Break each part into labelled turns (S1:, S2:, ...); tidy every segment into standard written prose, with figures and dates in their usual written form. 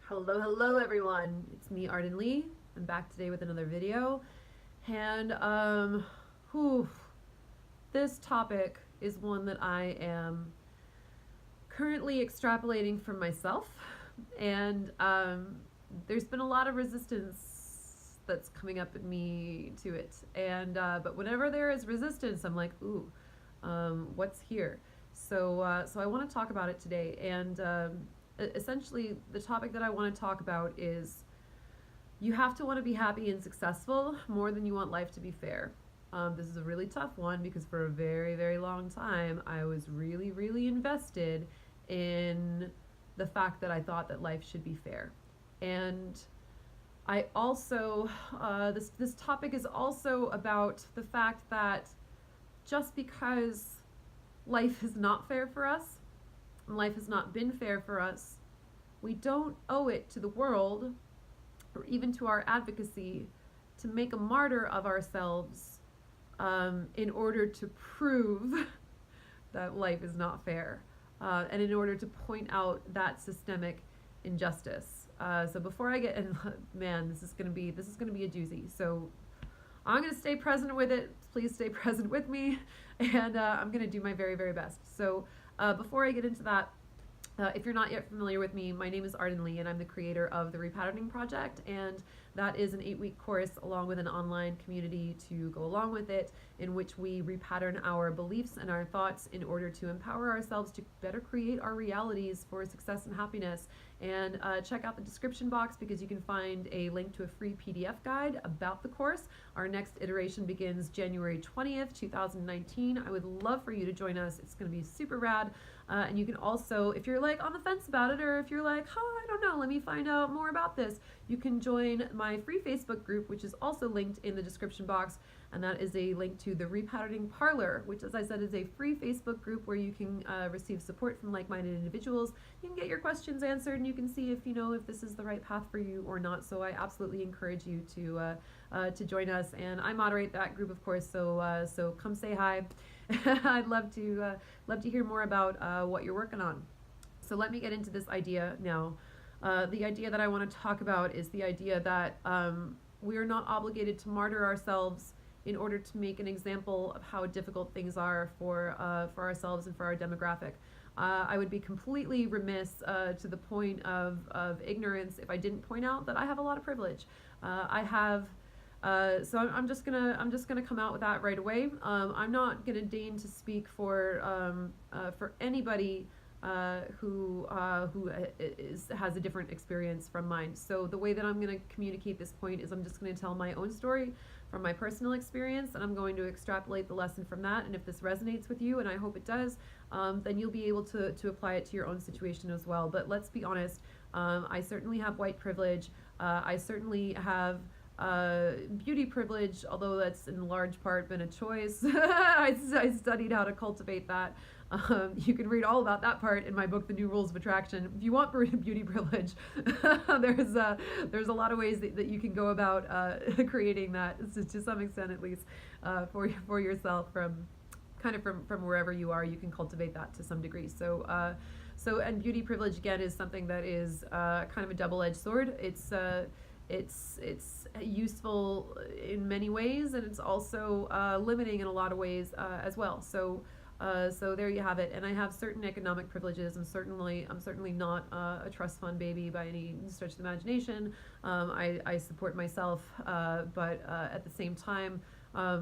S1: Hello everyone. It's me, Arden Lee. I'm back today with another video. And whew, this topic is one that I am currently extrapolating from myself. And there's been a lot of resistance that's coming up in me to it. And but whenever there is resistance, I'm like, ooh, what's here? So I want to talk about it today. And essentially, the topic that I want to talk about is you have to want to be happy and successful more than you want life to be fair. This is a really tough one because for a very, very long time, I was really, really invested in the fact that I thought that life should be fair. And I also, this topic is also about the fact that just because life is not fair for us, life has not been fair for us, we don't owe it to the world or even to our advocacy to make a martyr of ourselves in order to prove that life is not fair and in order to point out that systemic injustice. So before I get in, man, this is gonna be a doozy. So I'm gonna stay present with it. Please stay present with me, and I'm gonna do my very, very best. So before I get into that, if you're not yet familiar with me, my name is Arden Lee, and I'm the creator of the Repatterning Project, and that is an 8-week course along with an online community to go along with it, in which we repattern our beliefs and our thoughts in order to empower ourselves to better create our realities for success and happiness. And check out the description box because you can find a link to a free PDF guide about the course. Our next iteration begins January 20th, 2019. I would love for you to join us. It's going to be super rad. And you can also, if you're like on the fence about it, or if you're like, oh, I don't know, let me find out more about this, you can join my free Facebook group, which is also linked in the description box. And that is a link to the Repatterning Parlor, which, as I said, is a free Facebook group where you can receive support from like-minded individuals. You can get your questions answered, and you can see if this is the right path for you or not. So I absolutely encourage you to join us. And I moderate that group, of course. So come say hi. I'd love to hear more about what you're working on. So let me get into this idea now. The idea that I want to talk about is the idea that we are not obligated to martyr ourselves in order to make an example of how difficult things are for ourselves and for our demographic. I would be completely remiss to the point of ignorance if I didn't point out that I have a lot of privilege. So I'm just gonna come out with that right away. I'm not gonna deign to speak for anybody who has a different experience from mine. So the way that I'm going to communicate this point is I'm just going to tell my own story from my personal experience, and I'm going to extrapolate the lesson from that. And if this resonates with you, and I hope it does, then you'll be able to apply it to your own situation as well. But let's be honest, I certainly have white privilege. I certainly have beauty privilege, although that's in large part been a choice. I studied how to cultivate that. You can read all about that part in my book, The New Rules of Attraction. If you want beauty privilege, there's a lot of ways that you can go about creating that, to some extent at least, for yourself from wherever you are. You can cultivate that to some degree. And beauty privilege, again, is something that is kind of a double-edged sword. It's useful in many ways, and it's also limiting in a lot of ways as well. So there you have it. And I have certain economic privileges. I'm certainly not a trust fund baby by any stretch of the imagination. I support myself, but at the same time, I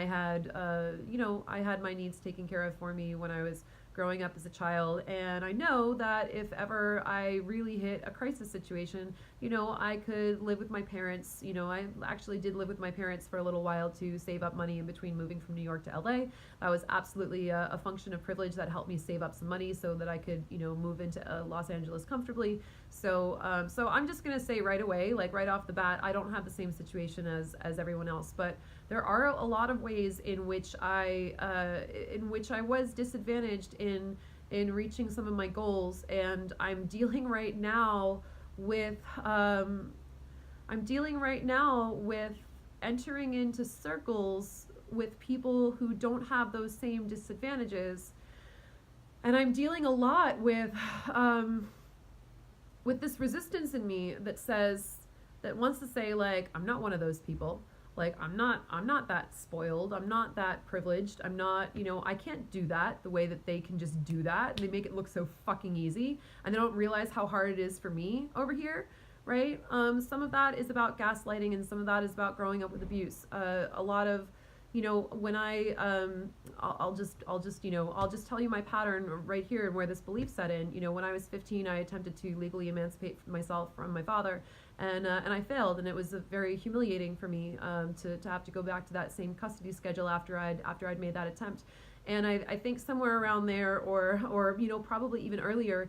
S1: had my needs taken care of for me when I was growing up as a child, and I know that if ever I really hit a crisis situation, I could live with my parents. I actually did live with my parents for a little while to save up money in between moving from New York to LA. That was absolutely a function of privilege that helped me save up some money so that I could, move into Los Angeles comfortably. So I'm just gonna say right away, like right off the bat, I don't have the same situation as everyone else, but there are a lot of ways in which I was disadvantaged in reaching some of my goals, and I'm dealing right now with entering into circles with people who don't have those same disadvantages, and I'm dealing a lot with with this resistance in me that says, that wants to say, like, I'm not one of those people. Like, I'm not that spoiled. I'm not that privileged. I'm not, I can't do that the way that they can just do that. And they make it look so fucking easy. And they don't realize how hard it is for me over here, right? Some of that is about gaslighting, and some of that is about growing up with abuse. A lot of, when I'll just tell you my pattern right here and where this belief set in. When I was 15, I attempted to legally emancipate myself from my father, and I failed, and it was very humiliating for me to have to go back to that same custody schedule after I'd made that attempt. And I think somewhere around there, or probably even earlier,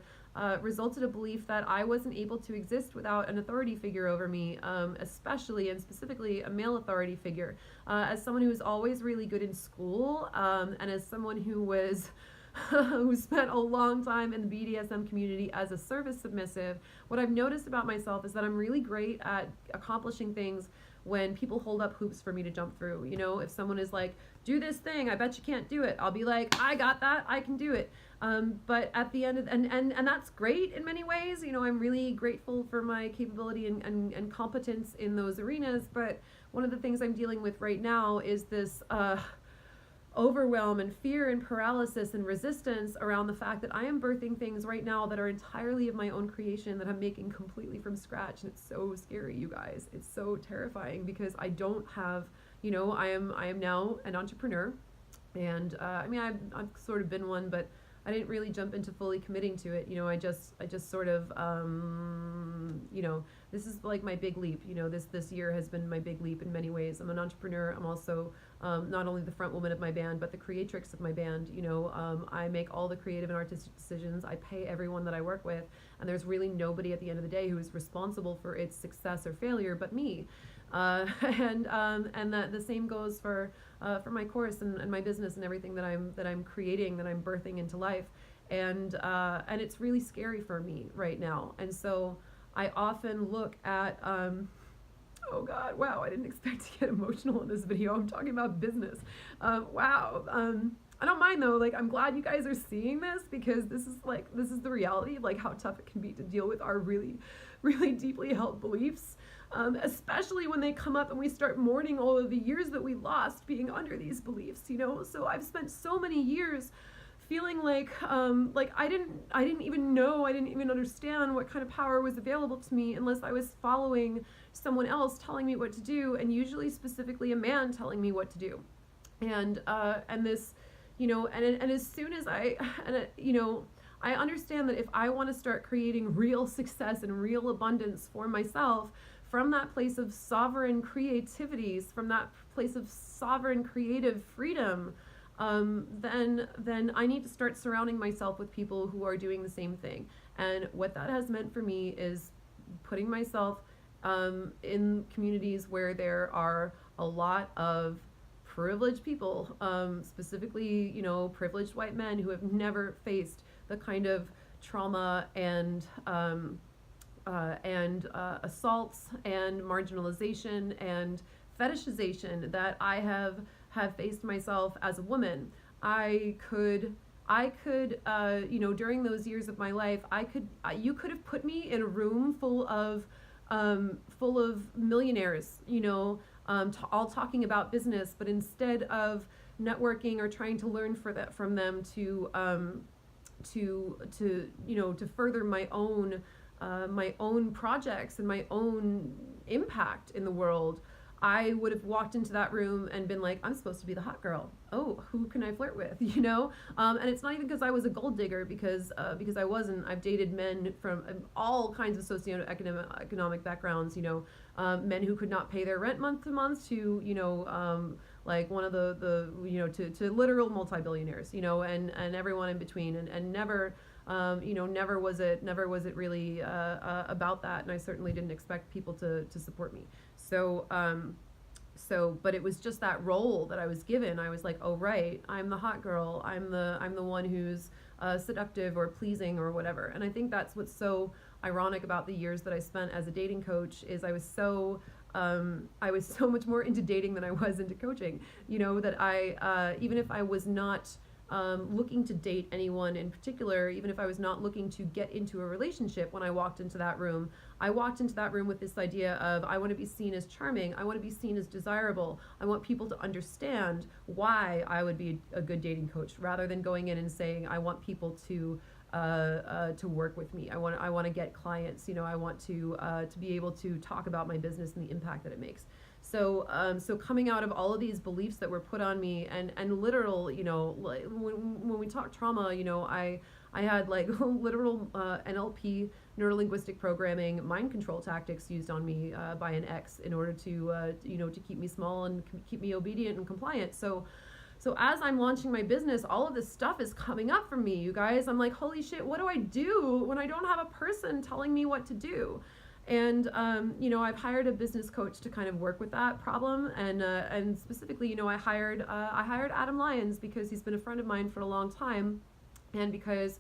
S1: resulted a belief that I wasn't able to exist without an authority figure over me, especially and specifically a male authority figure. As someone who was always really good in school, and as someone who was who spent a long time in the BDSM community as a service submissive, what I've noticed about myself is that I'm really great at accomplishing things when people hold up hoops for me to jump through. If someone is like, do this thing, I bet you can't do it, I'll be like, I got that, I can do it. But at the end of, and that's great in many ways. I'm really grateful for my capability and competence in those arenas. But one of the things I'm dealing with right now is this overwhelm and fear and paralysis and resistance around the fact that I am birthing things right now that are entirely of my own creation, that I'm making completely from scratch. And it's so scary, you guys. It's so terrifying because I don't have, I am now an entrepreneur. And I've sort of been one, but I didn't really jump into fully committing to it. I just sort of, this is like my big leap. This year has been my big leap in many ways. I'm an entrepreneur. I'm also not only the front woman of my band, but the creatrix of my band. I make all the creative and artistic decisions. I pay everyone that I work with, and there's really nobody at the end of the day who is responsible for its success or failure but me. And that the same goes for my course and my business and everything that I'm creating, that I'm birthing into life, and it's really scary for me right now. And so I often look at oh God, wow, I didn't expect to get emotional in this video. I'm talking about business. Wow. I don't mind though. Like, I'm glad you guys are seeing this, because this is the reality of like how tough it can be to deal with our really, really deeply held beliefs. Especially when they come up and we start mourning all of the years that we lost being under these beliefs, So I've spent so many years feeling like I didn't even understand what kind of power was available to me unless I was following someone else telling me what to do, and usually specifically a man telling me what to do. And this, and as soon as I understand that if I want to start creating real success and real abundance for myself, from that place of sovereign creativities, from that place of sovereign creative freedom, then I need to start surrounding myself with people who are doing the same thing. And what that has meant for me is putting myself in communities where there are a lot of privileged people, specifically, privileged white men who have never faced the kind of trauma and assaults and marginalization and fetishization that I have faced myself as a woman. I could during those years of my life, you could have put me in a room full of millionaires, all talking about business, but instead of networking or trying to learn from them to further my own projects and my own impact in the world, I would have walked into that room and been like, I'm supposed to be the hot girl. Oh, who can I flirt with? And it's not even because I was a gold digger, because I wasn't. I've dated men from all kinds of socioeconomic backgrounds, men who could not pay their rent month to month, to like one of the to literal multi-billionaires, and everyone in between, and never never was it really about that, and I certainly didn't expect people to support me. But it was just that role that I was given. I was like, oh right, I'm the hot girl. I'm the one who's seductive or pleasing or whatever. And I think that's what's so ironic about the years that I spent as a dating coach is I was so much more into dating than I was into coaching. That I even if I was not looking to date anyone in particular, even if I was not looking to get into a relationship. When I walked into that room, I walked into that room with this idea of, I want to be seen as charming, I want to be seen as desirable, I want people to understand why I would be a good dating coach, rather than going in and saying, I want people to work with me. I want to get clients. I want to be able to talk about my business and the impact that it makes. So coming out of all of these beliefs that were put on me, and literal, like when we talk trauma, I had like literal NLP, neuro-linguistic programming, mind control tactics used on me by an ex in order to to keep me small and keep me obedient and compliant. So as I'm launching my business, all of this stuff is coming up for me, you guys. I'm like, holy shit, what do I do when I don't have a person telling me what to do? And I've hired a business coach to kind of work with that problem, and specifically, I hired Adam Lyons because he's been a friend of mine for a long time, and because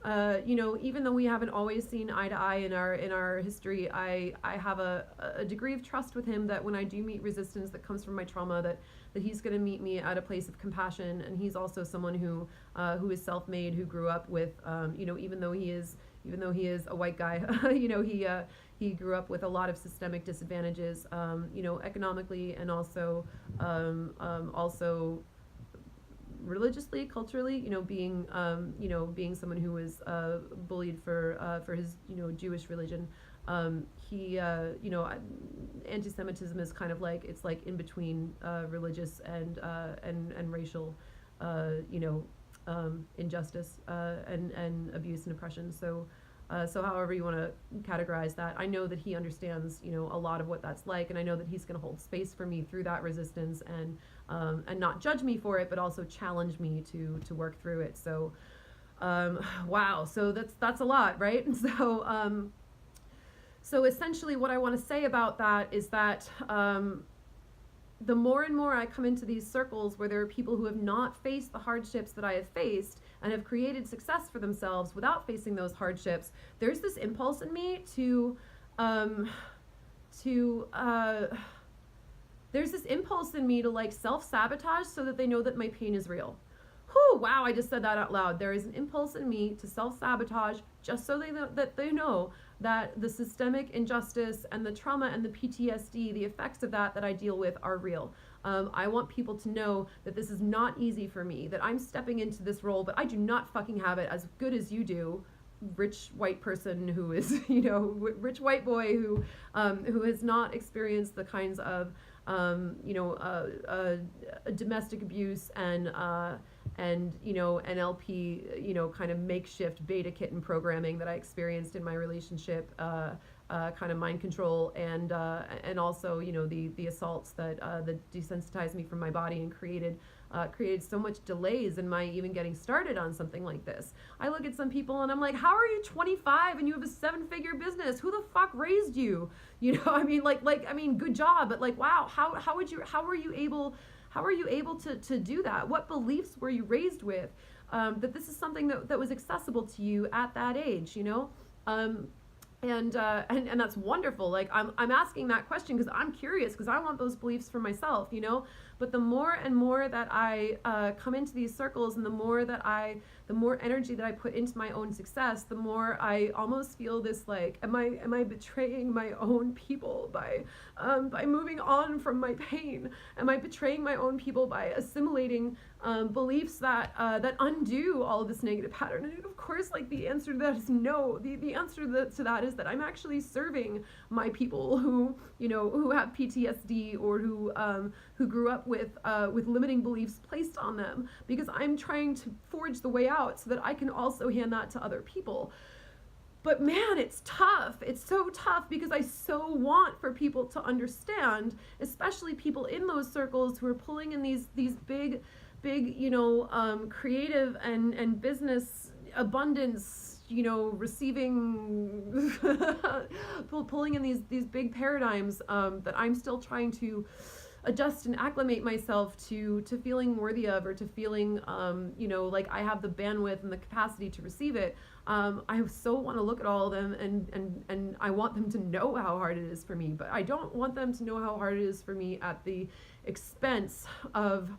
S1: even though we haven't always seen eye to eye in our history, I have a degree of trust with him that when I do meet resistance that comes from my trauma, that he's going to meet me at a place of compassion. And he's also someone who is self-made, who grew up with even though he is a white guy, he grew up with a lot of systemic disadvantages, economically, and also religiously, culturally, being someone who was bullied for his Jewish religion. Anti-Semitism is kind of like, it's like in between religious and racial injustice and abuse and oppression. So however you want to categorize that, I know that he understands, a lot of what that's like, and I know that he's going to hold space for me through that resistance, and not judge me for it, but also challenge me to work through it. So, wow. So that's a lot, right? And so essentially what I want to say about that is that, the more and more I come into these circles where there are people who have not faced the hardships that I have faced and have created success for themselves without facing those hardships, there's this impulse in me there's this impulse in me to like self-sabotage so that they know that my pain is real. Whew, wow, I just said that out loud. There is an impulse in me to self-sabotage just so they know that the systemic injustice and the trauma and the PTSD, the effects of that I deal with, are real. I want people to know that this is not easy for me, that I'm stepping into this role, but I do not fucking have it as good as you do, rich white person who is, rich white boy who has not experienced the kinds of, domestic abuse and NLP, kind of makeshift beta kitten programming that I experienced in my relationship, kind of mind control, and also, the assaults that desensitized me from my body and created so much delays in my even getting started on something like this. I look at some people and I'm like, how are you 25 and you have a 7-figure business? Who the fuck raised you? Good job, but like, wow, how were you able to do that? What beliefs were you raised with, that this is something that was accessible to you at that age, and that's wonderful. Like, I'm asking that question because I'm curious, because I want those beliefs for myself, but the more and more that I come into these circles, and the more energy that I put into my own success, the more I almost feel this like, am I betraying my own people by moving on from my pain? Am I betraying my own people by assimilating beliefs that undo all of this negative pattern? And of course, like, the answer to that is no. The answer to that is that I'm actually serving my people who have PTSD, or who grew up with limiting beliefs placed on them, because I'm trying to forge the way out so that I can also hand that to other people. But man, it's tough. It's so tough, because I so want for people to understand, especially people in those circles who are pulling in these big creative and business abundance, receiving, pulling in these big paradigms that I'm still trying to adjust and acclimate myself to feeling worthy of, or to feeling, like I have the bandwidth and the capacity to receive it. I so want to look at all of them, and I want them to know how hard it is for me, but I don't want them to know how hard it is for me at the expense of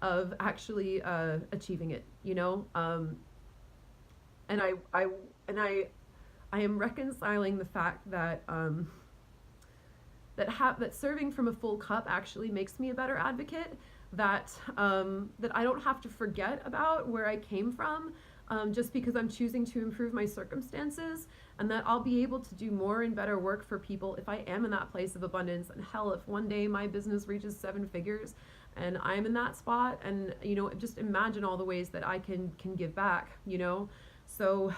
S1: of actually achieving it, you know. And I am reconciling the fact that that serving from a full cup actually makes me a better advocate. That that I don't have to forget about where I came from, just because I'm choosing to improve my circumstances, and that I'll be able to do more and better work for people if I am in that place of abundance. And hell, if one day my business reaches 7 figures and I'm in that spot, and you know, just imagine all the ways that I can give back, you know. So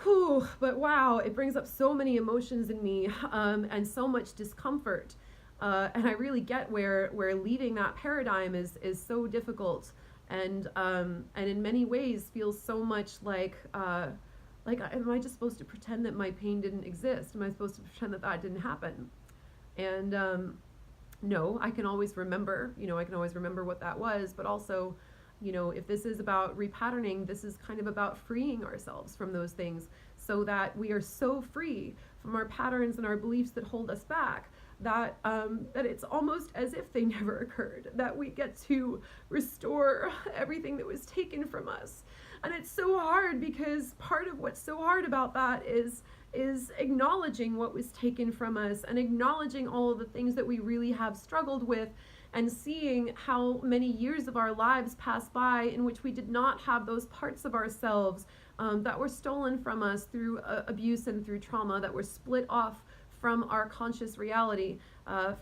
S1: whew, but wow, it brings up so many emotions in me, and so much discomfort. And I really get where leaving that paradigm is so difficult, and in many ways feels so much like am I just supposed to pretend that my pain didn't exist? Am I supposed to pretend that that didn't happen? And no, I can always remember, you know, I can always remember what that was, but also, you know, if this is about repatterning, this is kind of about freeing ourselves from those things, so that we are so free from our patterns and our beliefs that hold us back, that that it's almost as if they never occurred, that we get to restore everything that was taken from us. And it's so hard, because part of what's so hard about that is acknowledging what was taken from us, and acknowledging all of the things that we really have struggled with, and seeing how many years of our lives pass by in which we did not have those parts of ourselves that were stolen from us through abuse and through trauma, that were split off from our conscious reality, by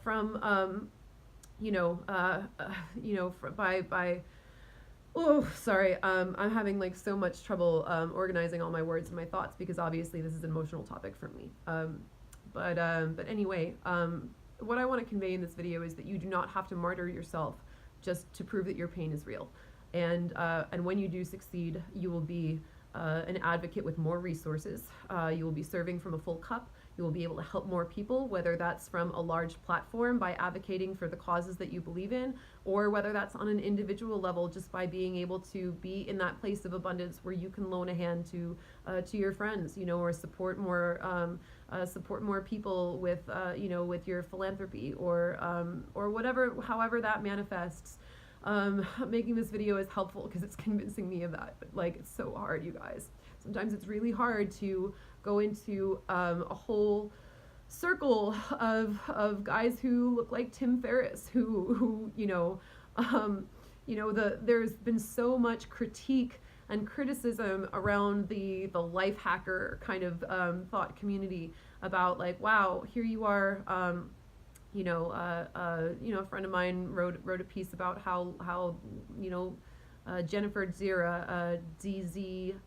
S1: oh, sorry. I'm having like so much trouble organizing all my words and my thoughts, because obviously this is an emotional topic for me. But anyway, what I want to convey in this video is that you do not have to martyr yourself just to prove that your pain is real. And when you do succeed, you will be an advocate with more resources. You will be serving from a full cup. You will be able to help more people, whether that's from a large platform by advocating for the causes that you believe in, or whether that's on an individual level just by being able to be in that place of abundance where you can loan a hand to your friends, you know, or support more people with with your philanthropy, or whatever, however that manifests. Making this video is helpful because it's convincing me of that, but like, it's so hard, you guys. Sometimes it's really hard to go into a whole circle of guys who look like Tim Ferriss, who there's been so much critique and criticism around the life hacker kind of thought community, about like, wow, here you are. A friend of mine wrote a piece about how Jennifer Dzira, Dziura,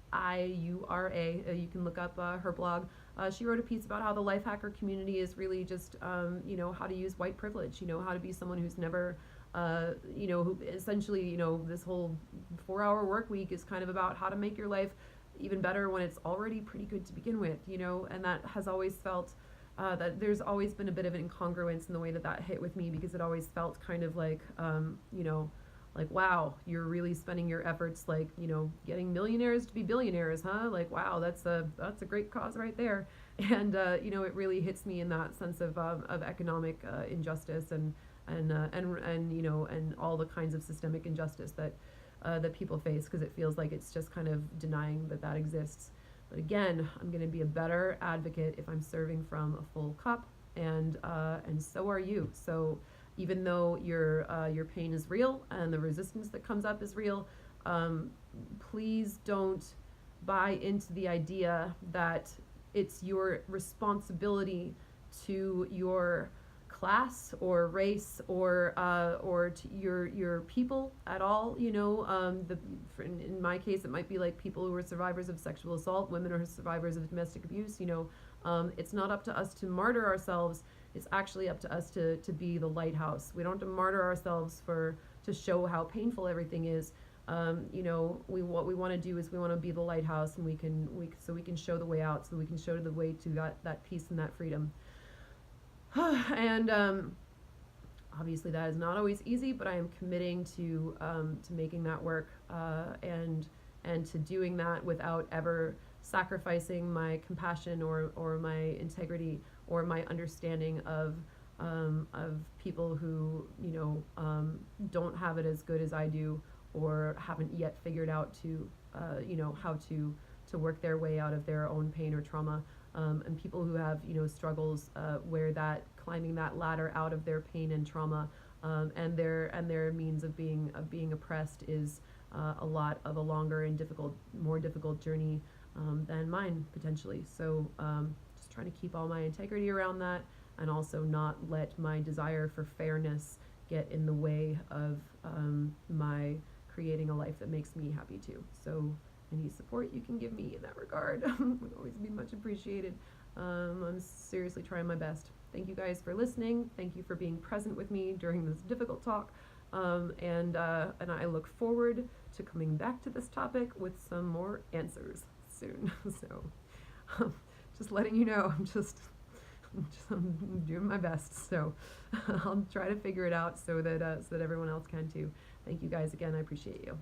S1: you can look up her blog. She wrote a piece about how the life hacker community is really just how to use white privilege, how to be someone who's never who essentially, this whole 4-hour work week is kind of about how to make your life even better when it's already pretty good to begin with, and that has always felt that there's always been a bit of an incongruence in the way that hit with me, because it always felt kind of like, like, wow, you're really spending your efforts, like, getting millionaires to be billionaires, huh? Like, wow, that's a great cause right there. And, it really hits me in that sense of economic injustice and all the kinds of systemic injustice that people face, because it feels like it's just kind of denying that exists. But again, I'm going to be a better advocate if I'm serving from a full cup, and so are you. So even though your pain is real and the resistance that comes up is real, please don't buy into the idea that it's your responsibility to your class or race or to your people at all. In my case, it might be like people who are survivors of sexual assault, women who are survivors of domestic abuse. It's not up to us to martyr ourselves. It's actually up to us to be the lighthouse. We don't have to martyr ourselves to show how painful everything is. What we want to do is we want to be the lighthouse, and we can show the way out, so we can show the way to that peace and that freedom. And obviously that is not always easy, but I am committing to making that work, and to doing that without ever sacrificing my compassion or my integrity or my understanding of of people who, don't have it as good as I do, or haven't yet figured out to, how to work their way out of their own pain or trauma, and people who have, struggles where that climbing that ladder out of their pain and trauma, and their means of being oppressed is a lot of a longer and more difficult journey than mine potentially. So just trying to keep all my integrity around that, and also not let my desire for fairness get in the way of my creating a life that makes me happy too. So any support you can give me in that regard would always be much appreciated. I'm seriously trying my best. Thank you guys for listening. Thank you for being present with me during this difficult talk. And I look forward to coming back to this topic with some more answers soon. So just letting you know, I'm doing my best. So I'll try to figure it out so that everyone else can too. Thank you guys again. I appreciate you.